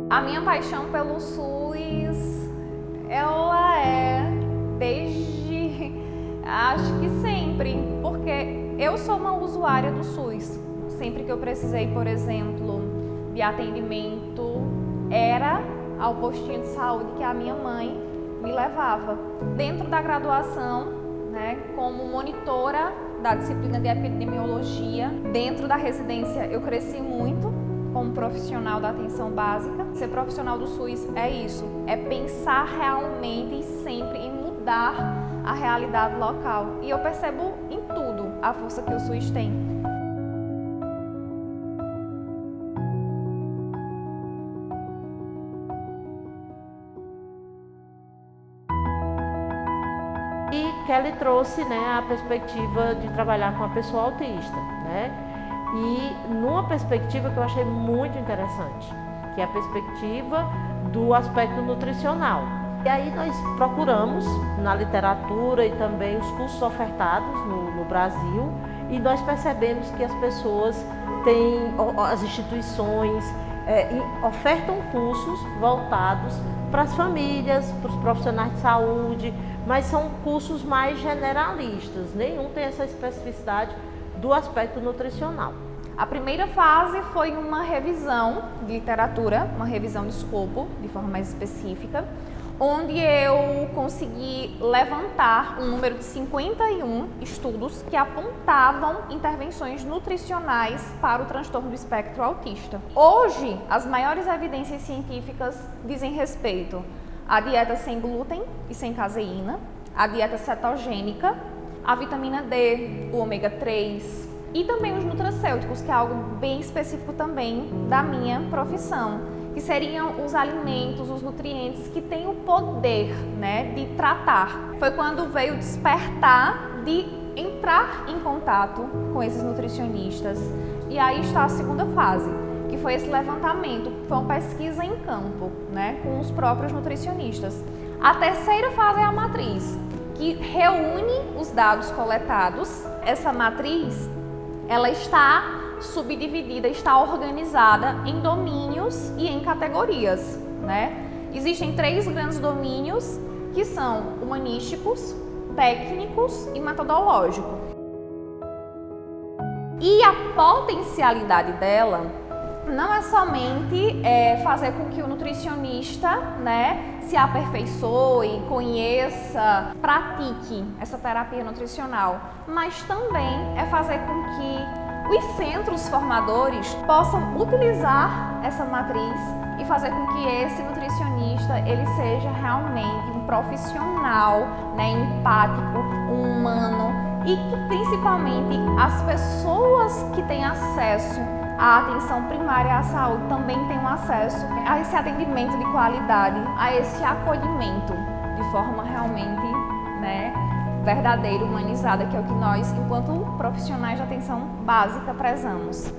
A minha paixão pelo SUS, ela é desde, acho que sempre, porque eu sou uma usuária do SUS. Sempre que eu precisei, por exemplo, de atendimento, era ao postinho de saúde que a minha mãe me levava. Dentro da graduação, como monitora da disciplina de epidemiologia, dentro da residência eu cresci muito como profissional da atenção básica. Ser profissional do SUS é isso, é pensar realmente e sempre em mudar a realidade local. E eu percebo em tudo a força que o SUS tem. E Kelly trouxe a perspectiva de trabalhar com a pessoa autista, E numa perspectiva que eu achei muito interessante, que é a perspectiva do aspecto nutricional. E aí nós procuramos na literatura e também os cursos ofertados no Brasil, e nós percebemos que as pessoas têm, as instituições ofertam cursos voltados para as famílias, para os profissionais de saúde, mas são cursos mais generalistas, nenhum tem essa especificidade do aspecto nutricional. A primeira fase foi uma revisão de literatura, uma revisão de escopo, de forma mais específica, onde eu consegui levantar um número de 51 estudos que apontavam intervenções nutricionais para o transtorno do espectro autista. Hoje, as maiores evidências científicas dizem respeito à dieta sem glúten e sem caseína, à dieta cetogênica, a vitamina D, o ômega 3 e também os nutracêuticos, que é algo bem específico também da minha profissão, que seriam os alimentos, os nutrientes que têm o poder de tratar. Foi quando veio despertar de entrar em contato com esses nutricionistas. E aí está a segunda fase, que foi esse levantamento, foi uma pesquisa em campo, com os próprios nutricionistas. A terceira fase é a matriz, que reúne os dados coletados. Essa matriz, ela está subdividida, está organizada em domínios e em categorias, Existem 3 grandes domínios que são humanísticos, técnicos e metodológicos. E a potencialidade dela não é somente fazer com que o nutricionista se aperfeiçoe, conheça, pratique essa terapia nutricional, mas também é fazer com que os centros formadores possam utilizar essa matriz e fazer com que esse nutricionista ele seja realmente um profissional, empático, humano, e que principalmente as pessoas que têm acesso à atenção primária à saúde também tenham acesso a esse atendimento de qualidade, a esse acolhimento de forma realmente verdadeira, humanizada, que é o que nós, enquanto profissionais de atenção básica, prezamos.